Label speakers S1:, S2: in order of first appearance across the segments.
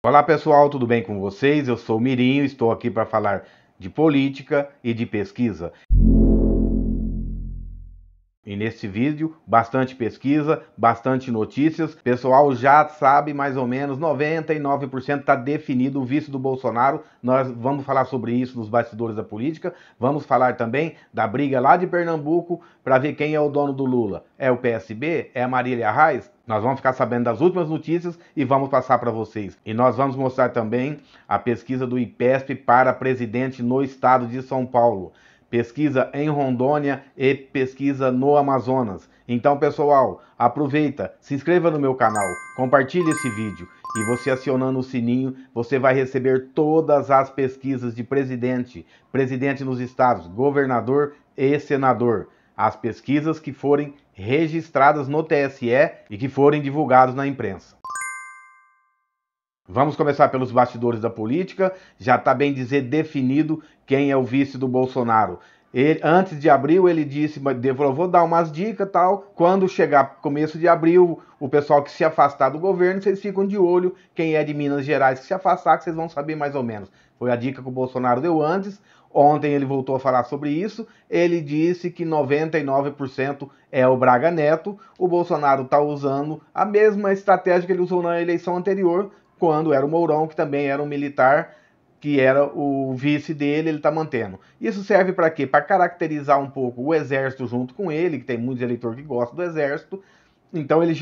S1: Olá pessoal, tudo bem com vocês? Eu sou o Mirinho, estou aqui para falar de política e de pesquisa. E neste vídeo, bastante pesquisa, bastante notícias. O pessoal já sabe mais ou menos, 99% está definido o vice do Bolsonaro. Nós vamos falar sobre isso nos bastidores da política. Vamos falar também da briga lá de Pernambuco para ver quem é o dono do Lula. É o PSB? É a Marília Reis? Nós vamos ficar sabendo das últimas notícias e vamos passar para vocês. E nós vamos mostrar também a pesquisa do IPESP para presidente no estado de São Paulo. Pesquisa em Rondônia e pesquisa no Amazonas. Então, pessoal, aproveita, se inscreva no meu canal, compartilhe esse vídeo e você acionando o sininho, você vai receber todas as pesquisas de presidente nos estados, governador e senador. As pesquisas que forem registradas no TSE e que forem divulgadas na imprensa. Vamos começar pelos bastidores da política. Já está bem dizer definido quem é o vice do Bolsonaro. Antes de abril ele disse, vou dar umas dicas e tal. Quando chegar começo de abril, o pessoal que se afastar do governo, vocês ficam de olho quem é de Minas Gerais que se afastar, que vocês vão saber mais ou menos. Foi a dica que o Bolsonaro deu antes. Ontem ele voltou a falar sobre isso. Ele disse que 99% é o Braga Neto. O Bolsonaro está usando a mesma estratégia que ele usou na eleição anterior, quando era o Mourão, que também era um militar, que era o vice dele, ele está mantendo. Isso serve para quê? Para caracterizar um pouco o exército junto com ele, que tem muitos eleitores que gostam do exército. Então ele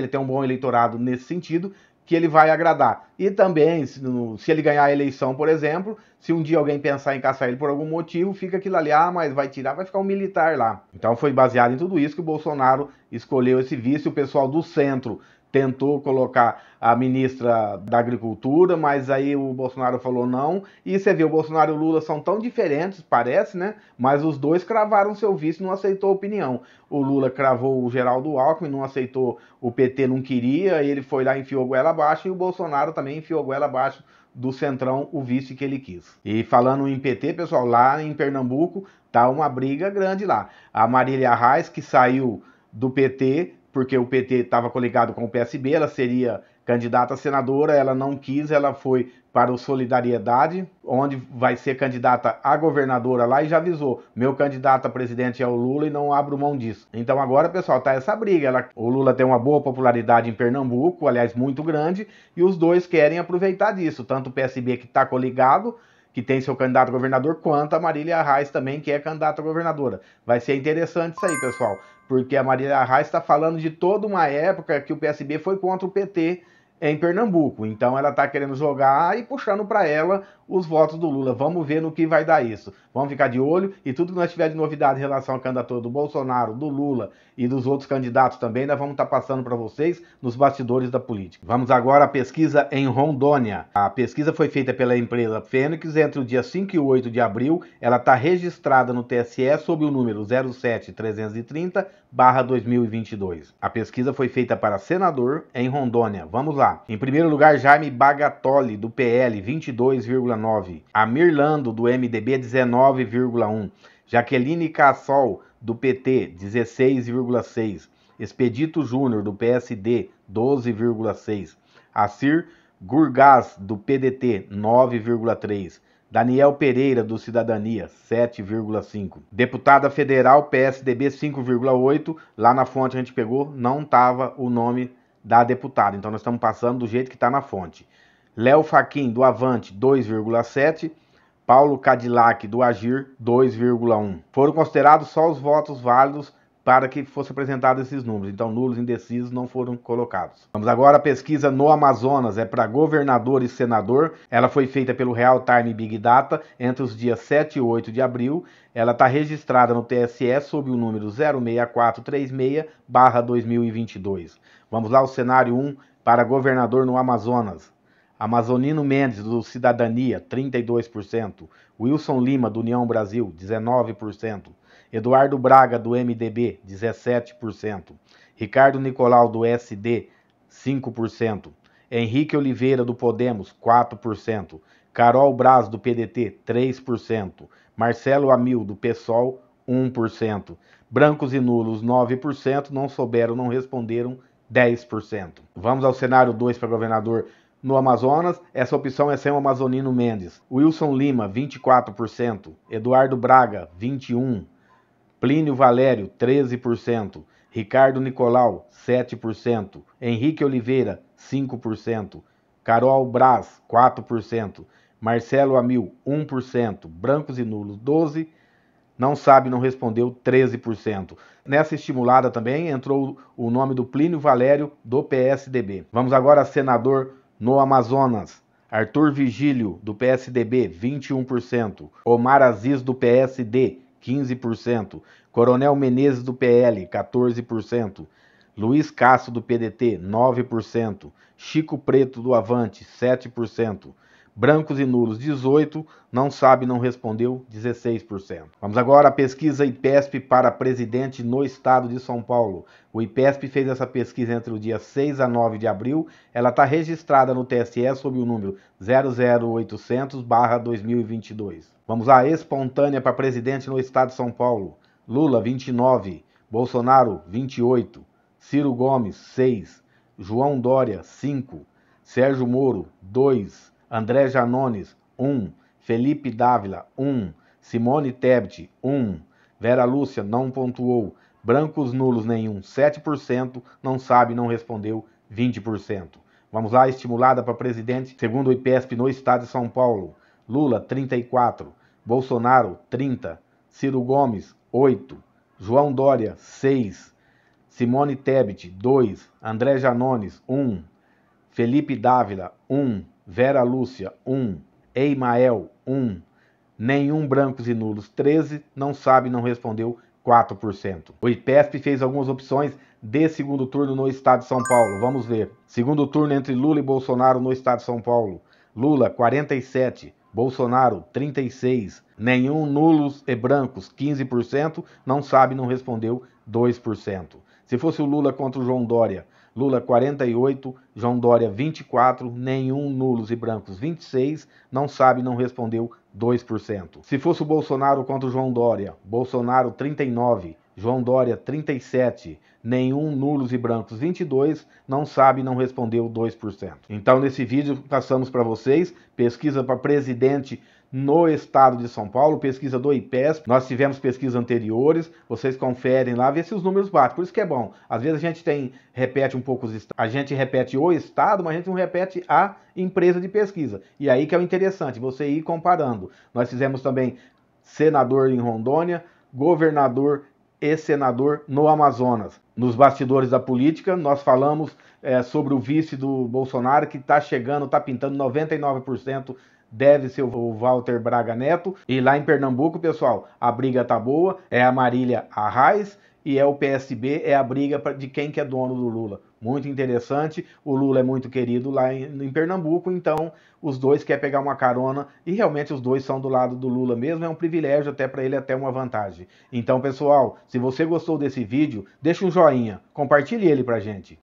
S1: tem um bom eleitorado nesse sentido, que ele vai agradar. E também, se ele ganhar a eleição, por exemplo, se um dia alguém pensar em caçar ele por algum motivo, fica aquilo ali, mas vai tirar, vai ficar um militar lá. Então foi baseado em tudo isso que o Bolsonaro escolheu esse vice. O pessoal do centro tentou colocar a ministra da Agricultura, mas aí o Bolsonaro falou não. E você vê, o Bolsonaro e o Lula são tão diferentes, parece, né? Mas os dois cravaram seu vice, não aceitou a opinião. O Lula cravou o Geraldo Alckmin, não aceitou, o PT não queria, ele foi lá e enfiou a goela abaixo, e o Bolsonaro também enfiou a goela abaixo do Centrão, o vice que ele quis. E falando em PT, pessoal, lá em Pernambuco tá uma briga grande lá. A Marília Reis, que saiu do PT, porque o PT estava coligado com o PSB, ela seria candidata a senadora, ela não quis, ela foi para o Solidariedade, onde vai ser candidata a governadora lá, e já avisou, meu candidato a presidente é o Lula e não abro mão disso. Então agora, pessoal, tá essa briga. O Lula tem uma boa popularidade em Pernambuco, aliás, muito grande, e os dois querem aproveitar disso, tanto o PSB que está coligado, que tem seu candidato a governador, quanto a Marília Reis também, que é candidata a governadora. Vai ser interessante isso aí, pessoal, porque a Marília Reis está falando de toda uma época que o PSB foi contra o PT em Pernambuco. Então ela está querendo jogar e puxando para ela os votos do Lula. Vamos ver no que vai dar isso. Vamos ficar de olho e tudo que nós tiver de novidade em relação à candidatura do Bolsonaro, do Lula e dos outros candidatos também, nós vamos estar passando para vocês nos bastidores da política. Vamos agora à pesquisa em Rondônia. A pesquisa foi feita pela empresa Fênix entre o dia 5 e 8 de abril. Ela está registrada no TSE sob o número 07330-2022. A pesquisa foi feita para senador em Rondônia. Vamos lá. Em primeiro lugar, Jaime Bagatoli, do PL, 22,9. Amir Lando, do MDB, 19,1. Jaqueline Cassol, do PT, 16,6. Expedito Júnior, do PSD, 12,6. Assir Gurgás, do PDT, 9,3. Daniel Pereira, do Cidadania, 7,5. Deputada federal, PSDB, 5,8. Lá na fonte a gente pegou, não estava o nome da deputada. Então nós estamos passando do jeito que está na fonte. Léo Fachin, do Avante, 2,7. Paulo Cadillac, do Agir, 2,1. Foram considerados só os votos válidos para que fosse apresentado esses números. Então, nulos indecisos não foram colocados. Vamos agora à pesquisa no Amazonas, é para governador e senador. Ela foi feita pelo Real Time Big Data entre os dias 7 e 8 de abril. Ela está registrada no TSE sob o número 06436/2022. Vamos lá, o cenário 1 para governador no Amazonas. Amazonino Mendes, do Cidadania, 32%. Wilson Lima, do União Brasil, 19%. Eduardo Braga, do MDB, 17%. Ricardo Nicolau, do SD, 5%. Henrique Oliveira, do Podemos, 4%. Carol Braz, do PDT, 3%. Marcelo Amil, do PSOL, 1%. Brancos e nulos, 9%. Não souberam, não responderam, 10%. Vamos ao cenário 2 para governador no Amazonas, essa opção é sem o Amazonino Mendes. Wilson Lima, 24%. Eduardo Braga, 21%. Plínio Valério, 13%. Ricardo Nicolau, 7%. Henrique Oliveira, 5%. Carol Braz, 4%. Marcelo Amil, 1%. Brancos e nulos, 12%. Não sabe, não respondeu, 13%. Nessa estimulada também entrou o nome do Plínio Valério, do PSDB. Vamos agora a senador no Amazonas. Arthur Vigílio, do PSDB, 21%. Omar Aziz, do PSD, 15%. Coronel Menezes, do PL, 14%. Luiz Castro, do PDT, 9%. Chico Preto, do Avante, 7%. Brancos e nulos, 18%. Não sabe, não respondeu, 16%. Vamos agora à pesquisa IPESP para presidente no estado de São Paulo. O IPESP fez essa pesquisa entre o dia 6 a 9 de abril. Ela está registrada no TSE sob o número 00800/2022. Vamos à espontânea para presidente no estado de São Paulo. Lula, 29%. Bolsonaro, 28%. Ciro Gomes, 6%. João Dória, 5%. Sérgio Moro, 2%. André Janones, 1%. Felipe Dávila, 1%. Simone Tebet, 1%. Vera Lúcia, não pontuou. Brancos nulos, nenhum, 7%. Não sabe, não respondeu, 20%. Vamos lá, estimulada para presidente, segundo o IPESP no estado de São Paulo. Lula, 34%. Bolsonaro, 30%. Ciro Gomes, 8%. João Dória, 6%. Simone Tebet, 2%. André Janones, 1%. Felipe Dávila, 1%. Vera Lúcia, 1%. Eimael, 1%. Nenhum brancos e nulos, 13%. Não sabe, não respondeu, 4%. O IPESP fez algumas opções de segundo turno no estado de São Paulo. Vamos ver. Segundo turno entre Lula e Bolsonaro no estado de São Paulo. Lula, 47%. Bolsonaro, 36%. Nenhum nulos e brancos, 15%. Não sabe, não respondeu, 2%. Se fosse o Lula contra o João Dória, Lula 48%, João Dória 24%, nenhum nulos e brancos 26%, não sabe, não respondeu 2%. Se fosse o Bolsonaro contra o João Dória, Bolsonaro 39%, João Dória 37%, nenhum nulos e brancos 22%, não sabe, não respondeu 2%. Então nesse vídeo passamos para vocês, pesquisa para presidente no estado de São Paulo, pesquisa do IPESP. Nós tivemos pesquisas anteriores, vocês conferem lá, vê se os números batem. Por isso que é bom. Às vezes a gente repete um pouco a gente repete o estado, mas a gente não repete a empresa de pesquisa. E aí que é o interessante, você ir comparando. Nós fizemos também senador em Rondônia, governador e senador no Amazonas. Nos bastidores da política, nós falamos sobre o vice do Bolsonaro, que está chegando, está pintando 99%, deve ser o Walter Braga Neto. E lá em Pernambuco, pessoal, a briga tá boa, é a Marília Arraes e é o PSB, é a briga de quem que é dono do Lula. Muito interessante, o Lula é muito querido lá em Pernambuco, então os dois querem pegar uma carona e realmente os dois são do lado do Lula mesmo, é um privilégio até para ele, até uma vantagem. Então, pessoal, se você gostou desse vídeo, deixa um joinha, compartilhe ele pra gente.